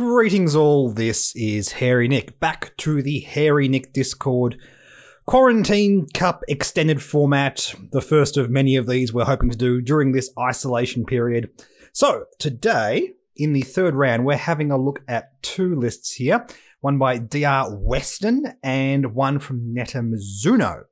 Greetings all, this is Hairy Nick, back to the Hairy Nick Discord Quarantine Cup extended format, the first of many of these we're hoping to do during this isolation period. So, today, in the third round, we're having a look at two lists here, one by DRWeston and one from Mizuno.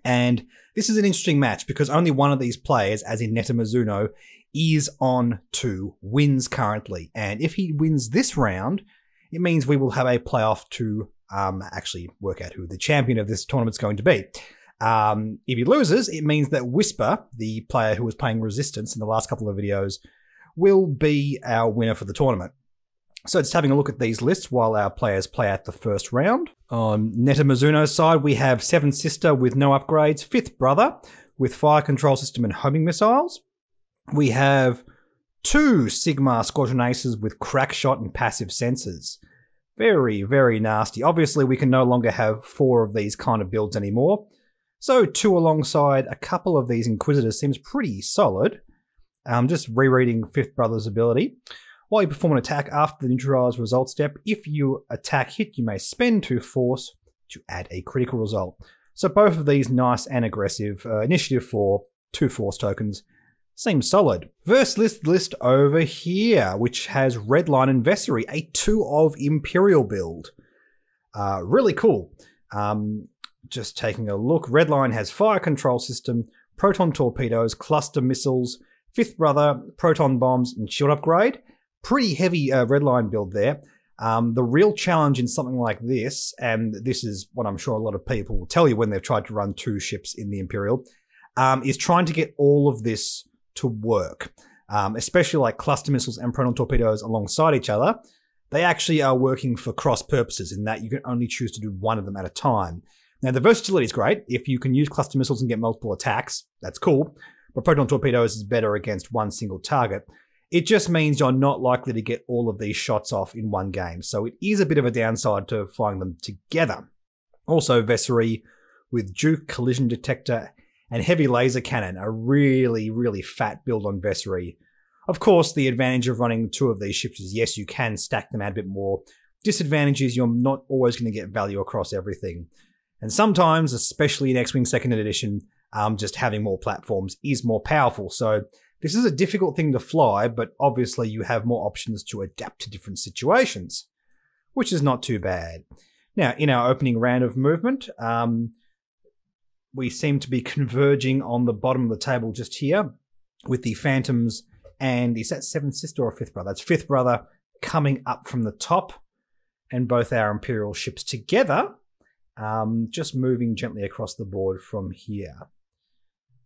And this is an interesting match because only one of these players, as in Mizuno, is on 2 wins currently. And if he wins this round, it means we will have a playoff to actually work out who the champion of this tournament's going to be. If he loses, it means that Whisper, the player who was playing Resistance in the last couple of videos, will be our winner for the tournament. So just having a look at these lists while our players play out the first round. On Mizuno's side, we have 7th Sister with no upgrades, 5th Brother with fire control system and homing missiles. We have 2 Sigma Squadron Aces with crack shot and passive sensors. Very, very nasty. Obviously, we can no longer have 4 of these kind of builds anymore. So 2 alongside a couple of these Inquisitors seems pretty solid. Just rereading 5th Brother's ability. While you perform an attack after the neutralized result step, if you attack hit, you may spend 2 force to add a critical result. So both of these nice and aggressive. Initiative 4, 2 force tokens. Seems solid. First list over here, which has Redline and Vessery, a 2 of Imperial build. Really cool. Just taking a look. Redline has fire control system, proton torpedoes, cluster missiles, 5th Brother, proton bombs, and shield upgrade. Pretty heavy Redline build there. The real challenge in something like this, and this is what I'm sure a lot of people will tell you when they've tried to run 2 ships in the Imperial, is trying to get all of this to work, especially like cluster missiles and proton torpedoes alongside each other. They actually are working for cross purposes in that you can only choose to do one of them at a time. Now, the versatility is great. If you can use cluster missiles and get multiple attacks, that's cool, but proton torpedoes is better against one single target. It just means you're not likely to get all of these shots off in one game, so it is a bit of a downside to flying them together. Also, Vessery with Duke Collision Detector and Heavy Laser Cannon, a really, really fat build on Vessery. Of course, the advantage of running 2 of these ships is, yes, you can stack them out a bit more. Disadvantage is you're not always going to get value across everything. And sometimes, especially in X-Wing 2nd Edition, just having more platforms is more powerful. So this is a difficult thing to fly, but obviously you have more options to adapt to different situations, which is not too bad. Now, in our opening round of movement, we seem to be converging on the bottom of the table just here with the Phantoms and is that 7th Sister or 5th Brother? That's 5th Brother coming up from the top and both our Imperial ships together, just moving gently across the board from here.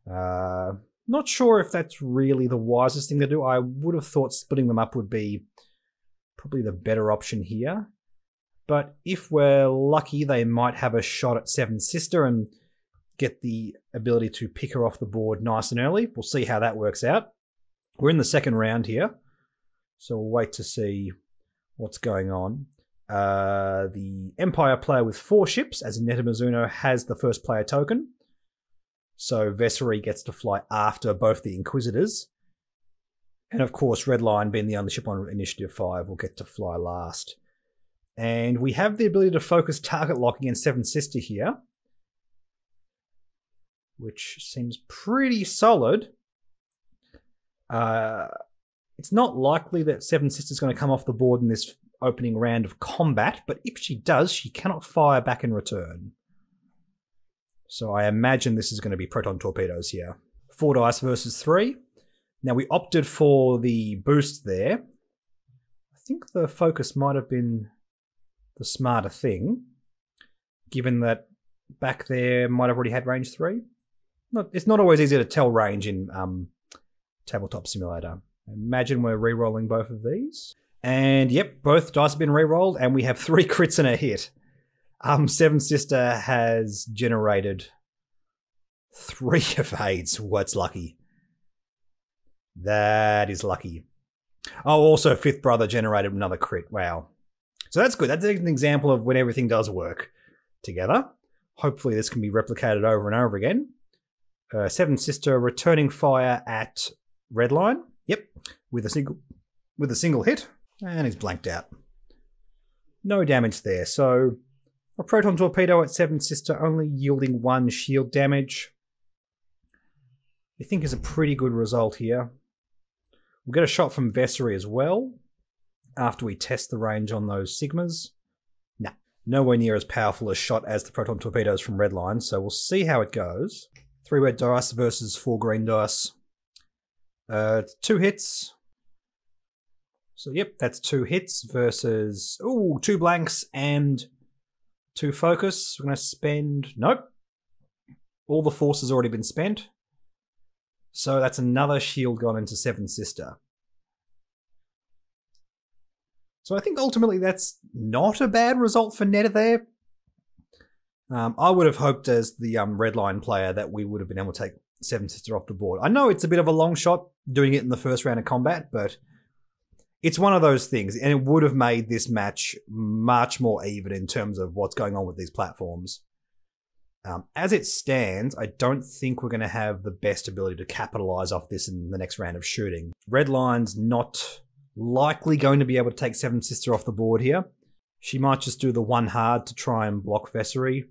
Not sure if that's really the wisest thing to do. I would have thought splitting them up would be probably the better option here. But if we're lucky, they might have a shot at 7th Sister and get the ability to pick her off the board nice and early. We'll see how that works out. We're in the second round here, so we'll wait to see what's going on. The Empire player with 4 ships, as in Mizuno, has the first player token. So Vessery gets to fly after both the Inquisitors. And of course, Redline, being the only ship on Initiative 5, will get to fly last. And we have the ability to focus target lock against 7th Sister here, which seems pretty solid. It's not likely that 7th Sister is going to come off the board in this opening round of combat, but if she does, she cannot fire back in return. So I imagine this is going to be proton torpedoes here. 4 dice versus 3. Now we opted for the boost there. I think the focus might have been the smarter thing, given that back there might have already had range 3. It's not always easy to tell range in Tabletop Simulator. Imagine we're re-rolling both of these. And yep, both dice have been re-rolled, and we have 3 crits and a hit. 7th Sister has generated 3 evades. What's lucky? That is lucky. Oh, also 5th Brother generated another crit. Wow. So that's good. That's an example of when everything does work together. Hopefully this can be replicated over and over again. 7th Sister returning fire at Redline. Yep, with a single hit, and he's blanked out. No damage there. So a proton torpedo at 7 Sister only yielding 1 shield damage. I think is a pretty good result here. We'll get a shot from Vessery as well after we test the range on those Sigmas. Nah, nowhere near as powerful a shot as the proton torpedoes from Redline, so we'll see how it goes. 3 red dice versus 4 green dice. 2 hits. So yep, that's 2 hits versus 2 blanks and 2 focus. We're going to spend... Nope. All the force has already been spent. So that's another shield gone into 7 Sister. So I think ultimately that's not a bad result for Netta there. I would have hoped as the Redline player that we would have been able to take 7 Sister off the board. I know it's a bit of a long shot doing it in the first round of combat, but it's one of those things, and it would have made this match much more even in terms of what's going on with these platforms. As it stands, I don't think we're going to have the best ability to capitalize off this in the next round of shooting. Redline's not likely going to be able to take 7 Sister off the board here. She might just do the 1 hard to try and block Vessery,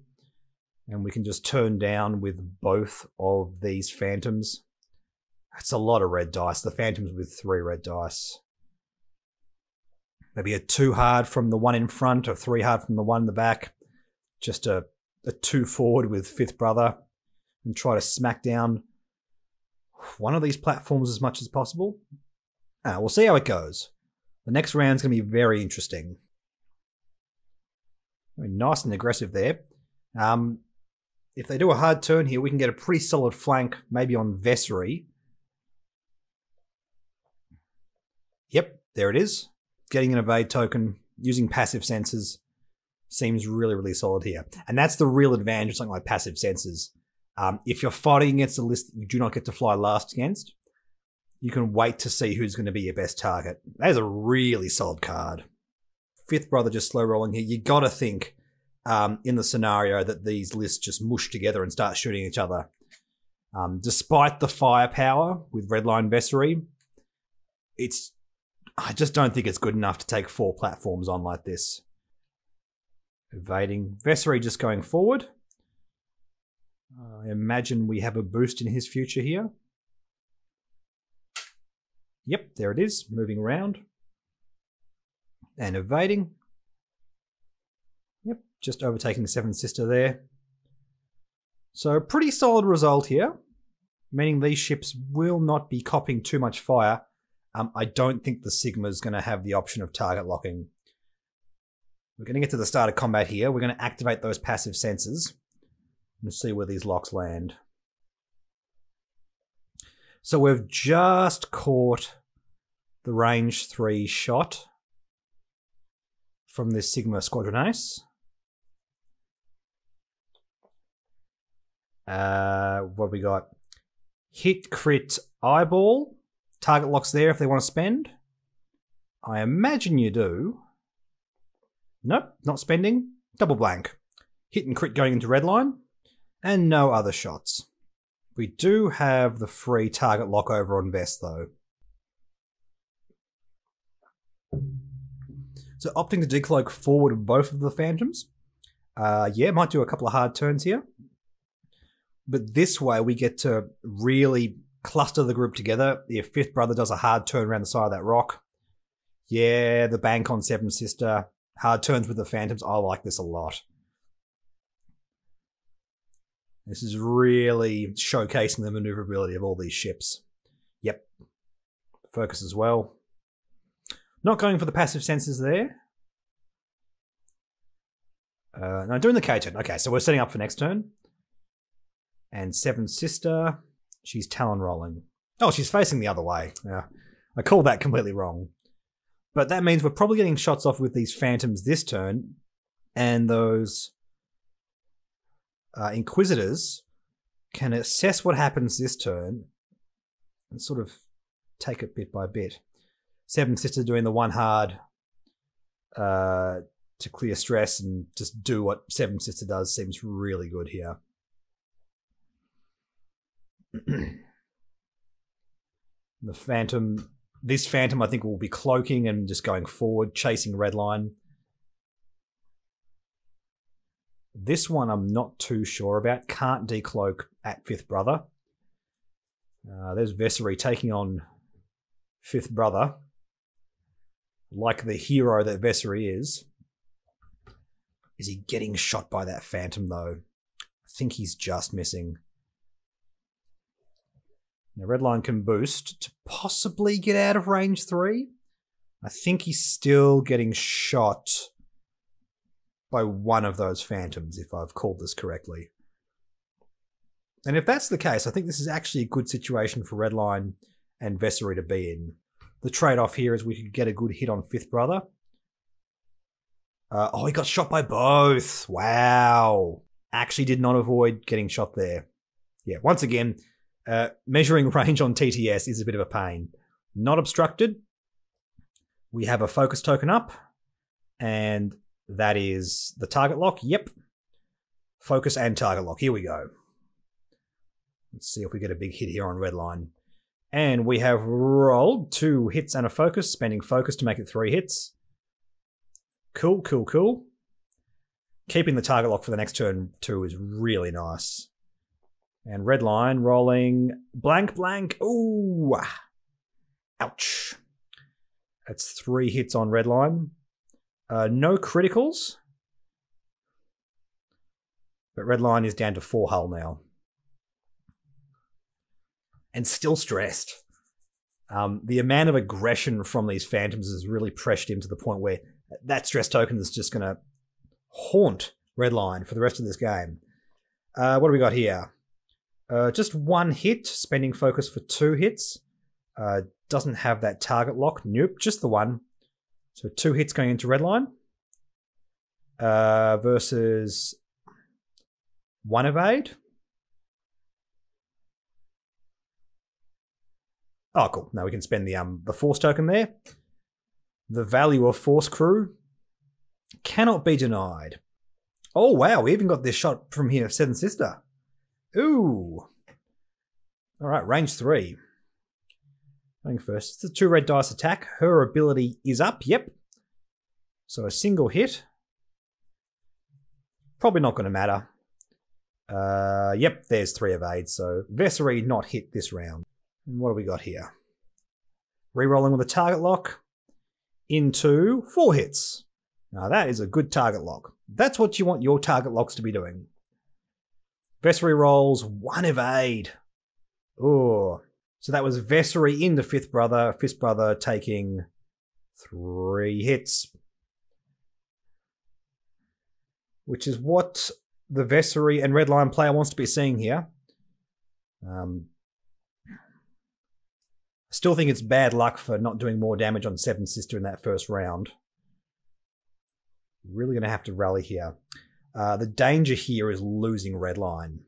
and we can just turn down with both of these Phantoms. That's a lot of red dice. The Phantoms with 3 red dice. Maybe a 2 hard from the 1 in front, or 3 hard from the 1 in the back. Just a 2 forward with 5th Brother, and try to smack down one of these platforms as much as possible. We'll see how it goes. The next round's going to be very interesting. Very nice and aggressive there. If they do a hard turn here, we can get a pretty solid flank, maybe on Vessery. Yep, there it is. Getting an evade token, using passive senses, seems really, really solid here. And that's the real advantage of something like passive senses. If you're fighting against a list that you do not get to fly last against, you can wait to see who's going to be your best target. That is a really solid card. 5th Brother just slow rolling here. You got to think in the scenario that these lists just mush together and start shooting each other. Despite the firepower with Redline Vessery, I just don't think it's good enough to take 4 platforms on like this. Evading. Vessery just going forward. I imagine we have a boost in his future here. Yep, there it is. Moving around. And evading. Yep, just overtaking 7 Sister there. So pretty solid result here. Meaning these ships will not be copying too much fire. I don't think the Sigma's going to have the option of target locking. We're going to get to the start of combat here. We're going to activate those passive sensors and see where these locks land. So we've just caught the range 3 shot from this Sigma Squadron Ace. What have we got? Hit, crit, eyeball. Target locks there if they want to spend. I imagine you do. Nope, not spending. Double blank. Hit and crit going into Redline. And no other shots. We do have the free target lock over on Vest though. So opting to decloak forward both of the Phantoms. Yeah, might do a couple of hard turns here. But this way we get to really cluster the group together. If 5th Brother does a hard turn around the side of that rock. Yeah, the bank on 7 Sister. Hard turns with the Phantoms. I like this a lot. This is really showcasing the maneuverability of all these ships. Yep. Focus as well. Not going for the passive sensors there. No, doing the K turn. Okay, so we're setting up for next turn. And 7 Sister, she's Talon rolling. Oh, she's facing the other way. Yeah, I called that completely wrong. But that means we're probably getting shots off with these Phantoms this turn. And those Inquisitors can assess what happens this turn and sort of take it bit by bit. 7 Sister doing the 1 hard to clear stress and just do what 7 Sister does seems really good here. The Phantom, this Phantom I think will be cloaking and just going forward, chasing Redline. This one I'm not too sure about. Can't decloak at Fifth Brother. There's Vessery taking on Fifth Brother. Like the hero that Vessery is. Is he getting shot by that Phantom, though? I think he's just missing. Now, Redline can boost to possibly get out of range 3. I think he's still getting shot by one of those Phantoms, if I've called this correctly. And if that's the case, I think this is actually a good situation for Redline and Vessery to be in. The trade-off here is we could get a good hit on Fifth Brother. Oh, he got shot by both. Wow. Actually did not avoid getting shot there. Yeah, once again, measuring range on TTS is a bit of a pain. Not obstructed. We have a focus token up, and that is the target lock. Yep. Focus and target lock. Here we go. Let's see if we get a big hit here on Redline. And we have rolled 2 hits and a focus, spending focus to make it 3 hits. Cool, cool, cool. Keeping the target lock for the next turn too is really nice. And Redline rolling blank, blank. Ooh. Ouch. That's 3 hits on Redline. No criticals. But Redline is down to 4 hull now. And still stressed. The amount of aggression from these Phantoms has really pressured him to the point where that stress token is just going to haunt Redline for the rest of this game. What do we got here? Just 1 hit, spending focus for 2 hits. Doesn't have that target lock. Nope, just the 1. So 2 hits going into Redline. Versus 1 evade. Oh, cool. Now we can spend the Force token there. The value of Force Crew cannot be denied. Oh, wow. We even got this shot from here, Seventh Sister. Ooh. All right, range 3. Going first. It's a 2 red dice attack. Her ability is up. Yep. So a single hit. Probably not going to matter. Yep, there's 3 evades. So Vessery not hit this round. And what do we got here? Rerolling with a target lock into 4 hits. Now that is a good target lock. That's what you want your target locks to be doing. Vessery rolls 1 evade. Oh, so that was Vessery into Fifth Brother. Fifth Brother taking 3 hits. Which is what the Vessery and Redline player wants to be seeing here. I still think it's bad luck for not doing more damage on Seventh Sister in that first round. Really going to have to rally here. The danger here is losing Redline.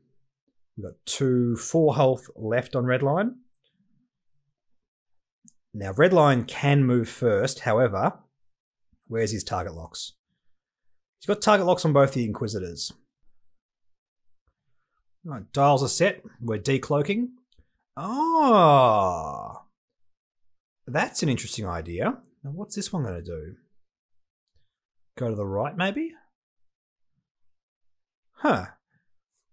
We've got 4 health left on Redline. Now, Redline can move first. However, where's his target locks? He's got target locks on both the Inquisitors. All right, dials are set. We're decloaking. Oh, that's an interesting idea. Now, what's this one going to do? Go to the right, maybe? Huh.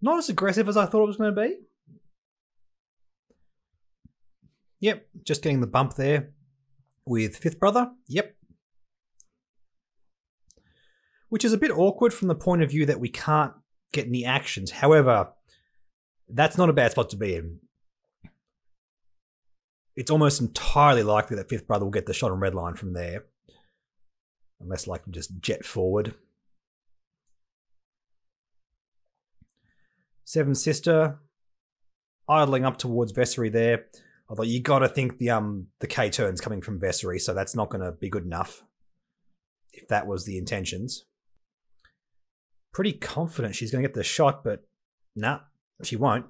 Not as aggressive as I thought it was going to be. Yep, just getting the bump there with Fifth Brother. Yep. Which is a bit awkward from the point of view that we can't get any actions. However, that's not a bad spot to be in. It's almost entirely likely that Fifth Brother will get the shot on Redline from there. Unless, like, just jet forward. Seventh Sister idling up towards Vessery there. Although you got to think the K-turn's coming from Vessery, so that's not going to be good enough. If that was the intentions. Pretty confident she's going to get the shot, but nah, she won't.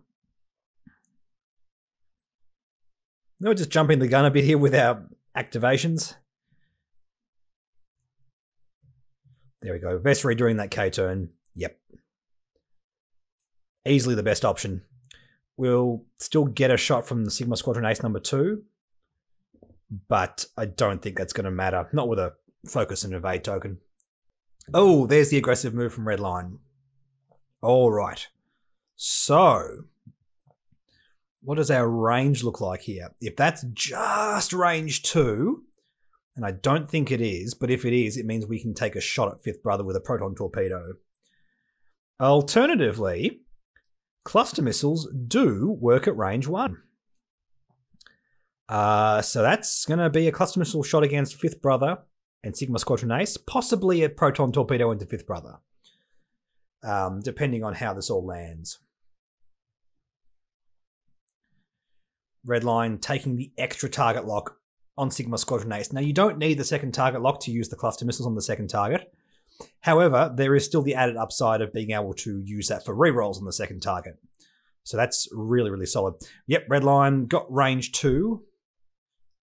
We're just jumping the gun a bit here with our activations. There we go. Vessery doing that K-turn. Yep. Easily the best option. We'll still get a shot from the Sigma Squadron Ace number 2. But I don't think that's going to matter. Not with a focus and evade token. Oh, there's the aggressive move from Redline. All right. So, what does our range look like here? If that's just range 2, and I don't think it is, but if it is, it means we can take a shot at Fifth Brother with a proton torpedo. Alternatively, cluster missiles do work at range 1. So that's going to be a cluster missile shot against Fifth Brother and Sigma Squadron Ace, possibly a proton torpedo into Fifth Brother, depending on how this all lands. Redline taking the extra target lock on Sigma Squadron Ace. Now, you don't need the second target lock to use the cluster missiles on the second target. However, there is still the added upside of being able to use that for rerolls on the second target. So that's really, really solid. Yep, Redline got range 2.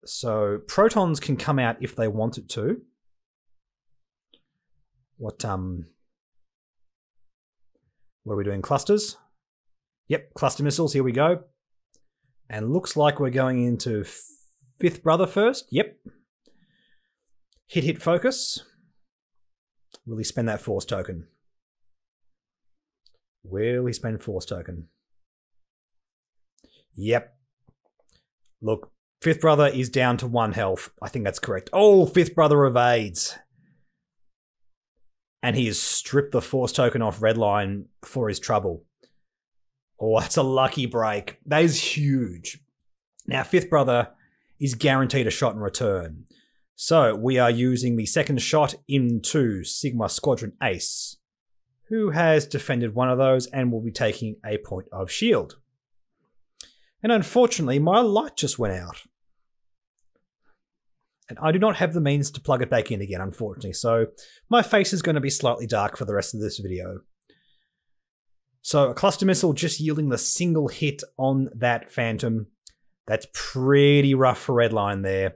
So protons can come out if they want it to. What are we doing? Clusters? Yep, cluster missiles, here we go. And looks like we're going into Fifth Brother first. Yep. Hit, focus. Will he spend that force token? Will he spend force token? Yep. Look, Fifth Brother is down to 1 health. I think that's correct. Oh, Fifth Brother evades. And he has stripped the force token off Redline for his trouble. Oh, that's a lucky break. That is huge. Now, Fifth Brother is guaranteed a shot in return. So we are using the second shot into Sigma Squadron Ace, who has defended one of those and will be taking a point of shield. And unfortunately, my light just went out. And I do not have the means to plug it back in again, unfortunately. So my face is going to be slightly dark for the rest of this video. So a cluster missile just yielding the single hit on that Phantom. That's pretty rough for Redline there.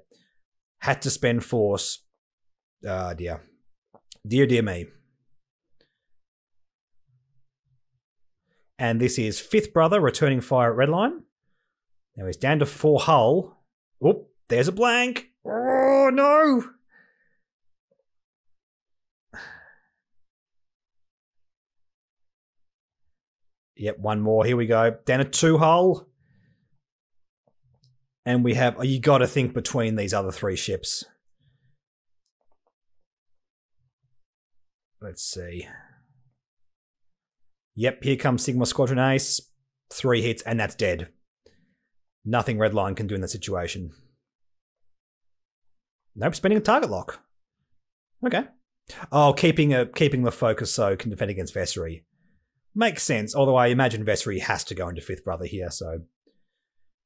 Had to spend force. Ah, dear. Dear me. And this is Fifth Brother returning fire at Redline. Now he's down to 4 hull. Oh, there's a blank. Oh, no. Yep, one more. Here we go. Down to 2 hull. And we have... Oh, you got to think between these other 3 ships. Let's see. Yep, here comes Sigma Squadron Ace. 3 hits, and that's dead. Nothing Redline can do in that situation. Nope, spending a target lock. Okay. Oh, keeping the focus so can defend against Vessery. Makes sense, although I imagine Vessery has to go into Fifth Brother here, so...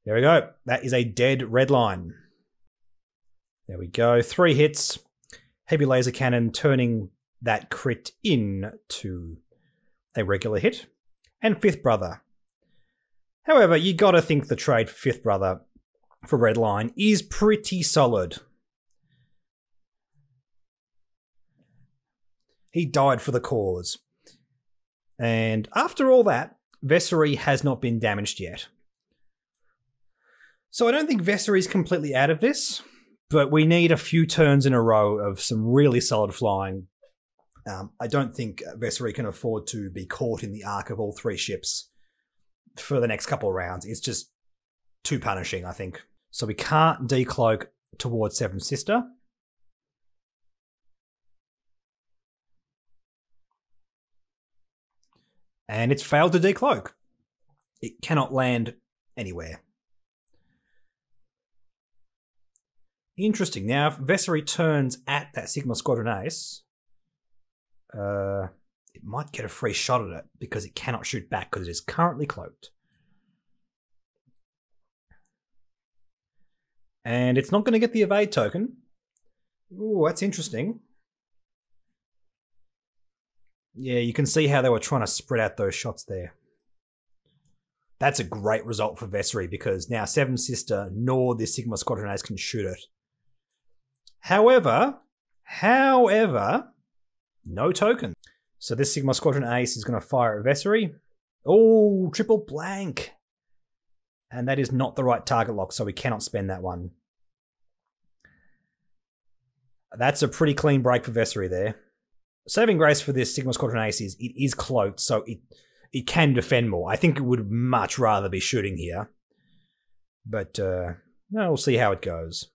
There we go. That is a dead Redline. There we go. 3 hits. Heavy laser cannon turning that crit into a regular hit. And Fifth Brother. However, you gotta think the trade for Fifth Brother for Redline is pretty solid. He died for the cause. And after all that, Vessery has not been damaged yet. So I don't think Vessery's completely out of this, but we need a few turns in a row of some really solid flying. I don't think Vessery can afford to be caught in the arc of all 3 ships for the next couple of rounds. It's just too punishing, I think. So we can't decloak towards Seven Sister. And it's failed to decloak. It cannot land anywhere. Interesting. Now, if Vessery turns at that Sigma Squadron Ace, it might get a free shot at it because it cannot shoot back because it is currently cloaked. And it's not going to get the evade token. Ooh, that's interesting. Yeah, you can see how they were trying to spread out those shots there. That's a great result for Vessery because now Seven Sister nor the Sigma Squadron Ace can shoot it. However, no token. So this Sigma Squadron Ace is going to fire at Vessery. Oh, triple blank. And that is not the right target lock, so we cannot spend that one. That's a pretty clean break for Vessery there. Saving grace for this Sigma Squadron Ace is it is cloaked, so it can defend more. I think it would much rather be shooting here. But we'll see how it goes.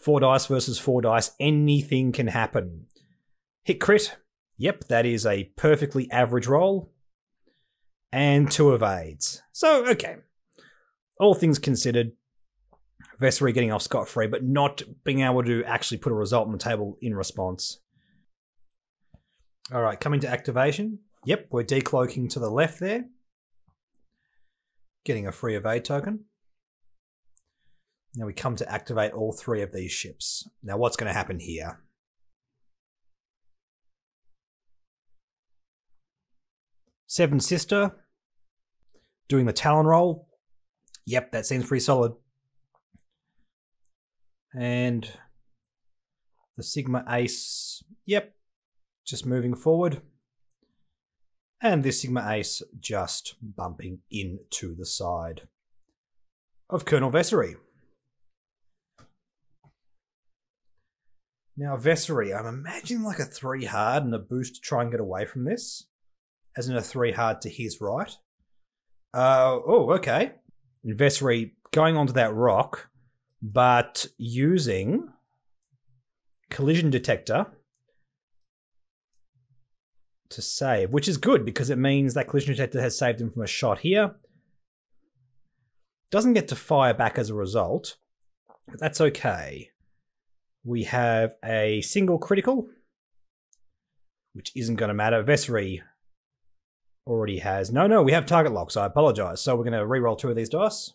4 dice versus 4 dice. Anything can happen. Hit crit. Yep, that is a perfectly average roll. And 2 evades. So, okay. All things considered, Vessery getting off scot-free, but not being able to actually put a result on the table in response. Alright, coming to activation. Yep, we're decloaking to the left there. Getting a free evade token. Now we come to activate all 3 of these ships. Now what's going to happen here? Seven Sister. Doing the Talon roll. Yep, that seems pretty solid. And the Sigma Ace. Yep, just moving forward. And this Sigma Ace just bumping into the side of Colonel Vessery. Now Vessery, I'm imagining like a 3 hard and a boost to try and get away from this. As in a 3 hard to his right. Okay. And Vessery going onto that rock, but using collision detector to save, which is good because it means that collision detector has saved him from a shot here. Doesn't get to fire back as a result, but that's okay. We have a single critical, which isn't going to matter. Vessery already has... No, we have target locks. I apologise. So we're going to re-roll 2 of these dice.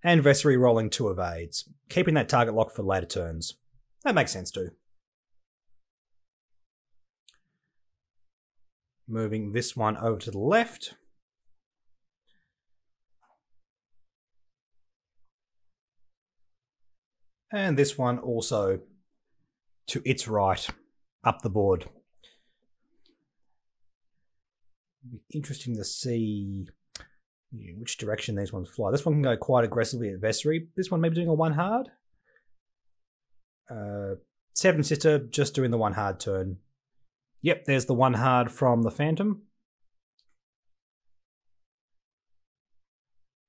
And Vessery rolling 2 evades. Keeping that target lock for later turns. That makes sense too. Moving this one over to the left. And this one also to its right, up the board. It'll be interesting to see which direction these ones fly. This one can go quite aggressively at Vessery. This one maybe doing a 1 hard. Seven Sister just doing the 1 hard turn. Yep, there's the 1 hard from the Phantom.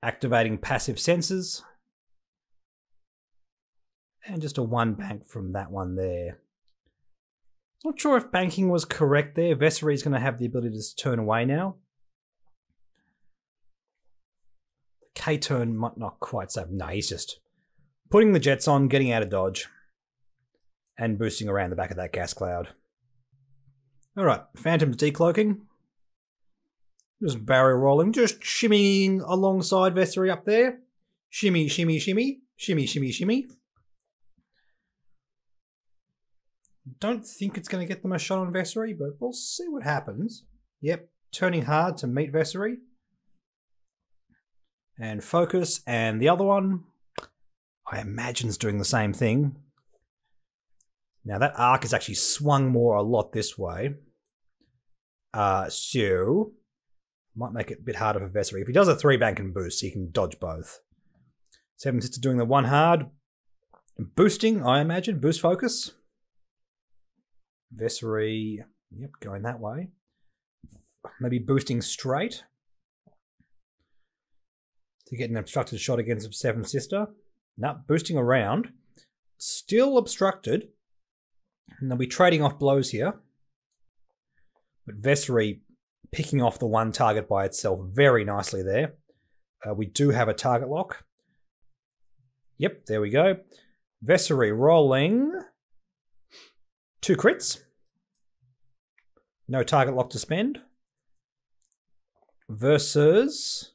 Activating passive senses. And just a 1 bank from that one there. Not sure if banking was correct there. Vessery is going to have the ability to just turn away now. The K-turn might not quite save. No, he's just putting the jets on, getting out of dodge, and boosting around the back of that gas cloud. Alright, Phantom's decloaking. Just barrel rolling, just shimmying alongside Vessery up there. Shimmy, shimmy, shimmy. Shimmy, shimmy, shimmy. Don't think it's going to get them a shot on Vessery, but we'll see what happens. Yep, turning hard to meet Vessery. And focus, and the other one, I imagine, is doing the same thing. Now that arc is actually swung more a lot this way. So, might make it a bit harder for Vessery. If he does a 3 bank and boost, he can dodge both. Seven Sister doing the 1 hard. Boosting, I imagine, boost focus. Vessery, yep, going that way. Maybe boosting straight to get an obstructed shot against Seven Sister. No, boosting around. Still obstructed. And they'll be trading off blows here. But Vessery picking off the 1 target by itself very nicely there. We do have a target lock. Yep, there we go. Vessery rolling 2 crits. No target lock to spend. Versus...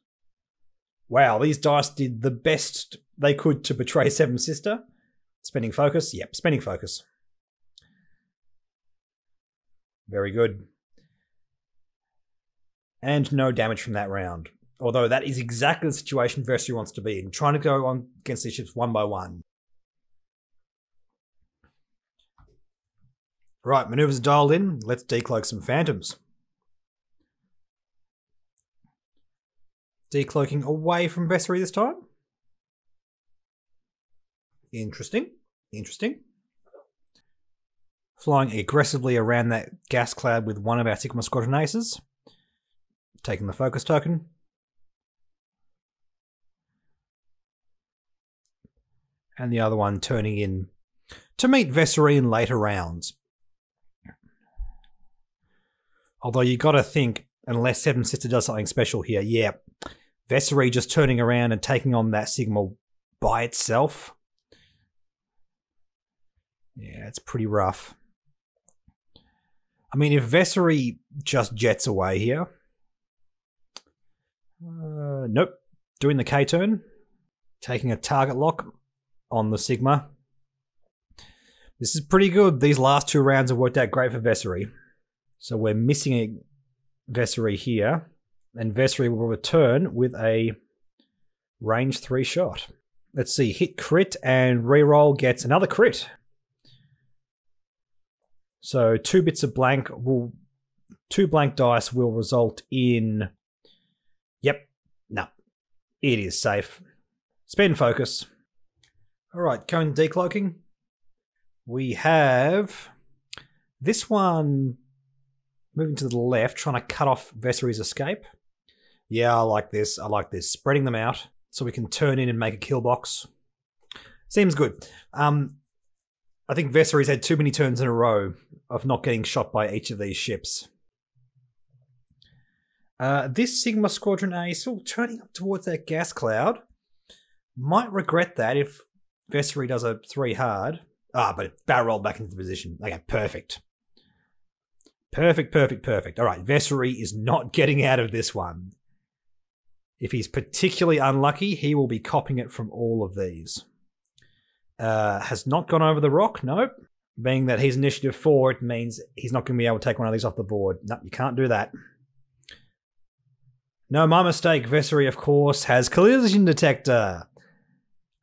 Wow, these dice did the best they could to betray Seven Sister. Spending focus? Yep, spending focus. Very good. And no damage from that round. Although that is exactly the situation Vessery wants to be in. Trying to go on against these ships 1 by 1. Right, maneuvers dialed in. Let's decloak some Phantoms. Decloaking away from Vessery this time. Interesting. Interesting. Flying aggressively around that gas cloud with one of our Sigma Squadron Aces. Taking the focus token. And the other one turning in to meet Vessery in later rounds. Although you got to think, unless Seven Sister does something special here, yeah, Vessery just turning around and taking on that Sigma by itself. Yeah, it's pretty rough. I mean, if Vessery just jets away here. Nope. Doing the K turn. Taking a target lock on the Sigma. This is pretty good. These last 2 rounds have worked out great for Vessery. So we're missing a Vessery here. And Vessery will return with a range 3 shot. Let's see. Hit crit and reroll gets another crit. So 2 bits of blank will... 2 blank dice will result in... Yep. No. It is safe. Spend focus. Alright, going to decloaking. We have this one moving to the left, trying to cut off Vessery's escape. Yeah, I like this. I like this. Spreading them out so we can turn in and make a kill box. Seems good. I think Vessery's had too many turns in a row of not getting shot by each of these ships. This Sigma Squadron Ace, turning up towards that gas cloud. Might regret that if Vessery does a 3 hard. But it barrel rolled back into position. Okay, perfect. Perfect. Alright, Vessery is not getting out of this one. If he's particularly unlucky, he will be copying it from all of these. Has not gone over the rock, nope. Being that he's initiative 4, it means he's not going to be able to take one of these off the board. Nope, you can't do that. No, my mistake. Vessery, of course, has collision detector.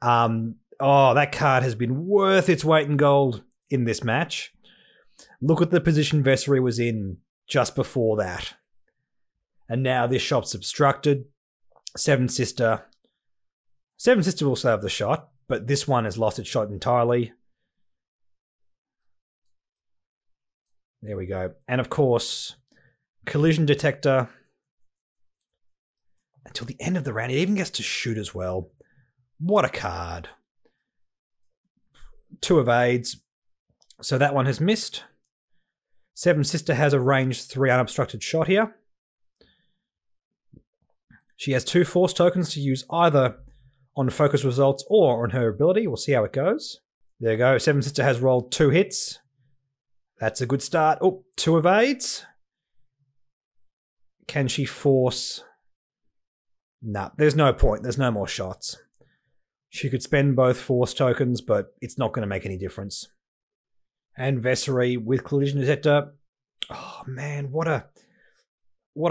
Oh, that card has been worth its weight in gold in this match. Look at the position Vessery was in just before that. And now this shot's obstructed. Seven Sister will still have the shot, but this one has lost its shot entirely. There we go. And of course, collision detector. Until the end of the round, it even gets to shoot as well. What a card. 2 evades. So that one has missed. Seven Sister has a range 3 unobstructed shot here. She has 2 force tokens to use either on focus results or on her ability. We'll see how it goes. There you go. Seven Sister has rolled 2 hits. That's a good start. Oh, 2 evades. Can she force? Nah, there's no point. There's no more shots. She could spend both force tokens, but it's not going to make any difference. And Vessery with collision detector. Oh man, what a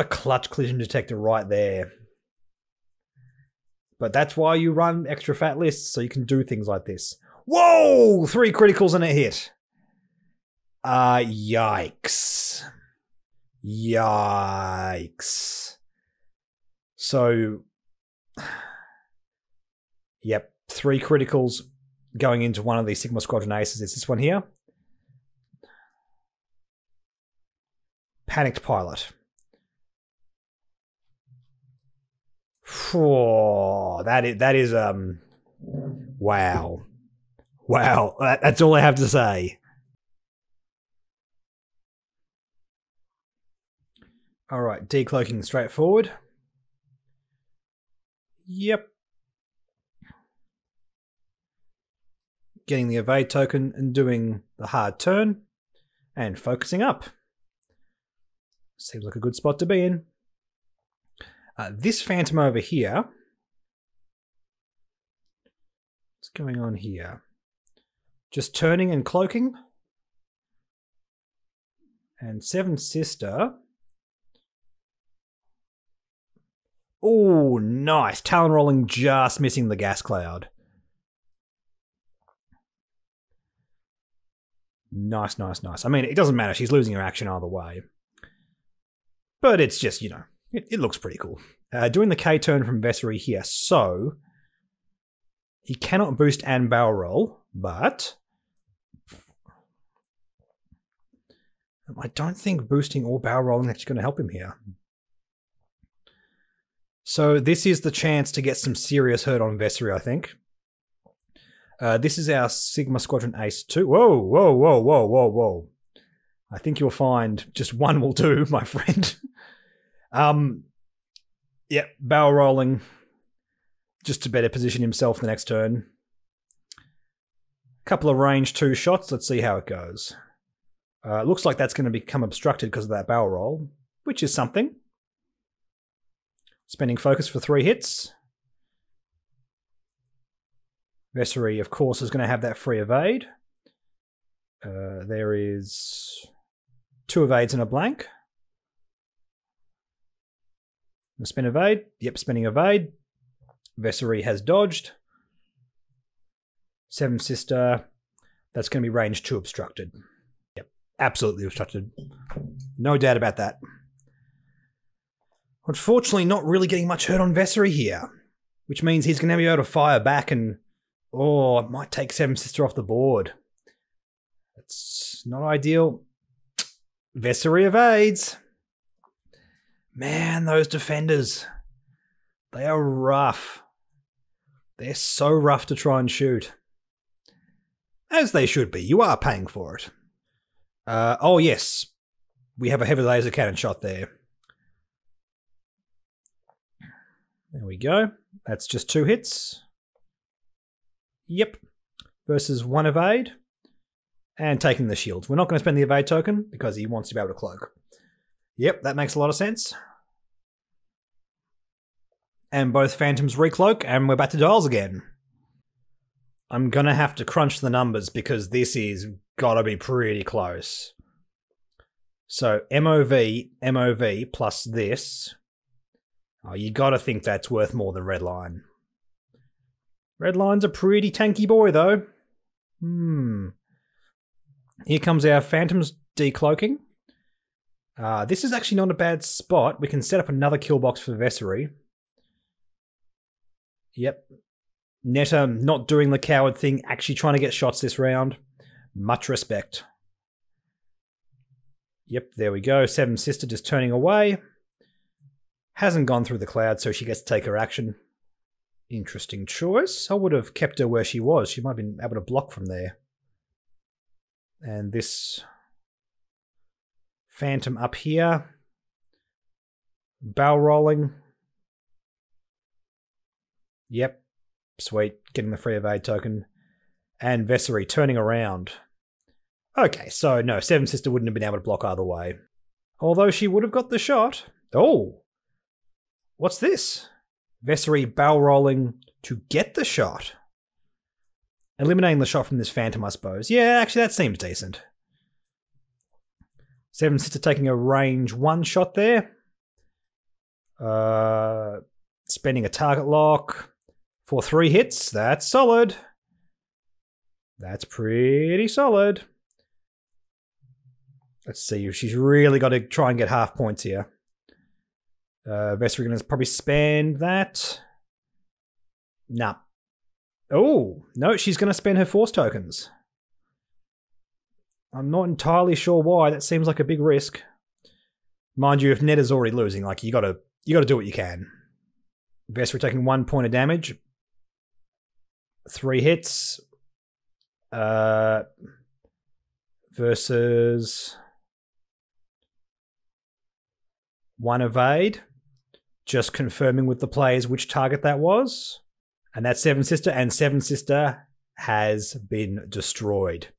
clutch collision detector right there. But that's why you run extra fat lists, so you can do things like this. Whoa! 3 criticals and a hit. Yikes. Yikes. So, yep, 3 criticals going into one of these Sigma Squadron Aces. It's this one here. Panicked pilot. Oh, that is wow. Wow, that's all I have to say. All right, decloaking straightforward. Yep. Getting the evade token and doing the hard turn and focusing up. Seems like a good spot to be in. This Phantom over here. What's going on here? Just turning and cloaking. And Seven Sister. Oh, nice. Talon rolling, just missing the gas cloud. Nice, nice, nice. I mean, it doesn't matter. She's losing her action either way. But it's just, you know, it looks pretty cool. Doing the K turn from Vessery here. So, he cannot boost and barrel roll, but I don't think boosting or barrel rolling is actually going to help him here. So this is the chance to get some serious hurt on Vessery, I think. This is our Sigma Squadron Ace 2. Whoa, whoa, whoa, whoa, whoa, whoa. I think you'll find just one will do, my friend. Yeah, barrel rolling. Just to better position himself the next turn. Couple of range 2 shots. Let's see how it goes. Looks like that's going to become obstructed because of that barrel roll, which is something. Spending focus for 3 hits. Vessery, of course, is going to have that free evade. There is 2 evades and a blank. Spin evade. Yep, spinning evade. Vessery has dodged. Seven Sister. That's going to be range 2 obstructed. Yep, absolutely obstructed. No doubt about that. Unfortunately, not really getting much hurt on Vessery here, which means he's going to be able to fire back and, oh, it might take Seven Sister off the board. That's not ideal. Vessery evades. Man, those defenders, they are rough. They're so rough to try and shoot. As they should be. You are paying for it. Oh, yes. We have a heavy laser cannon shot there. There we go. That's just 2 hits. Yep. Versus 1 evade. And taking the shields. We're not going to spend the evade token because he wants to be able to cloak. Yep, that makes a lot of sense. And both Phantoms recloak, and we're back to dials again. I'm going to have to crunch the numbers because this is got to be pretty close. So MOV plus this. Oh, you got to think that's worth more than Redline. Redline's a pretty tanky boy, though. Here comes our Phantoms decloaking. This is actually not a bad spot. We can set up another kill box for Vessery. Yep. Netta not doing the coward thing, actually trying to get shots this round. Much respect. Yep, there we go. Seven Sister just turning away. Hasn't gone through the cloud, so she gets to take her action. Interesting choice. I would have kept her where she was. She might have been able to block from there. And this Phantom up here. Barrel rolling. Yep. Sweet. Getting the free evade token. And Vessery turning around. Okay, so no, Seven Sister wouldn't have been able to block either way. Although she would have got the shot. Oh! What's this? Vessery barrel rolling to get the shot. Eliminating the shot from this Phantom, I suppose. Yeah, actually that seems decent. Seven Sister taking a range 1 shot there. Spending a target lock for 3 hits. That's solid. That's pretty solid. Let's see if she's really got to try and get half points here. Vessery going to probably spend that. Nah. Oh, no, she's going to spend her force tokens. I'm not entirely sure why. That seems like a big risk. Mind you, if Netta's already losing, like you got to do what you can. Vessery taking 1 point of damage. 3 hits. Versus 1 evade. Just confirming with the players which target that was. And that's Seven Sister, and Seven Sister has been destroyed.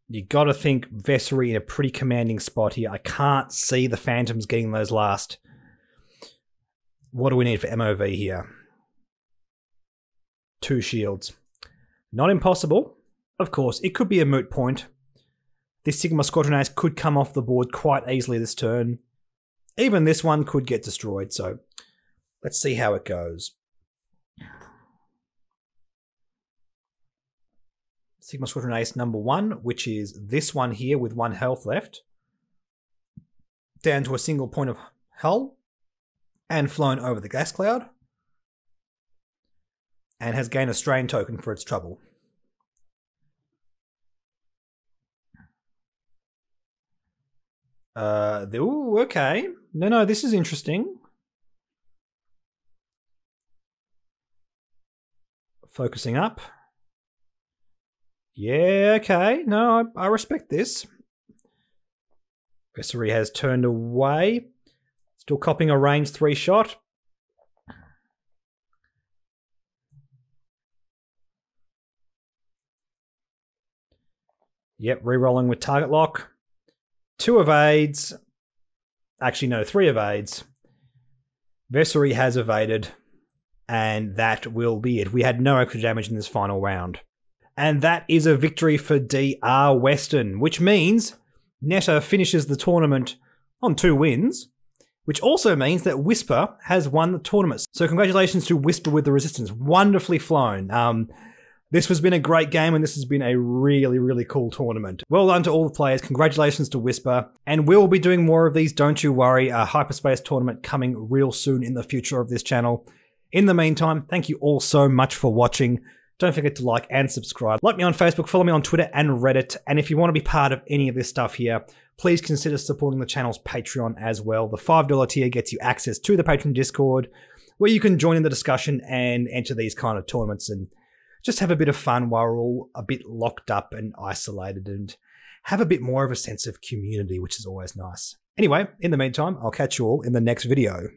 You got to think Vessery in a pretty commanding spot here. I can't see the Phantoms getting those last. What do we need for MOV here? 2 shields. Not impossible. Of course, it could be a moot point. This Sigma Squadron Ace could come off the board quite easily this turn. Even this one could get destroyed, so let's see how it goes. Sigma Squadron Ace number 1, which is this one here with 1 health left. Down to a single point of hull. And flown over the gas cloud. And has gained a strain token for its trouble. Ooh, okay. No, this is interesting. Focusing up. Yeah, okay. No, I respect this. Vessery has turned away. Still copying a range 3 shot. Yep, re-rolling with target lock. 2 evades. Actually, no, 3 evades. Vessery has evaded. And that will be it. We had no extra damage in this final round. And that is a victory for DRWeston, which means Netta finishes the tournament on 2 wins, which also means that Whisper has won the tournament. So congratulations to Whisper with the Resistance. Wonderfully flown. This has been a great game, and this has been a really, really cool tournament. Well done to all the players. Congratulations to Whisper. And we'll be doing more of these, don't you worry. A Hyperspace tournament coming real soon in the future of this channel. In the meantime, thank you all so much for watching. Don't forget to like and subscribe. Like me on Facebook, follow me on Twitter and Reddit. And if you want to be part of any of this stuff here, please consider supporting the channel's Patreon as well. The $5 tier gets you access to the Patreon Discord, where you can join in the discussion and enter these kind of tournaments and just have a bit of fun while we're all a bit locked up and isolated and have a bit more of a sense of community, which is always nice. Anyway, in the meantime, I'll catch you all in the next video.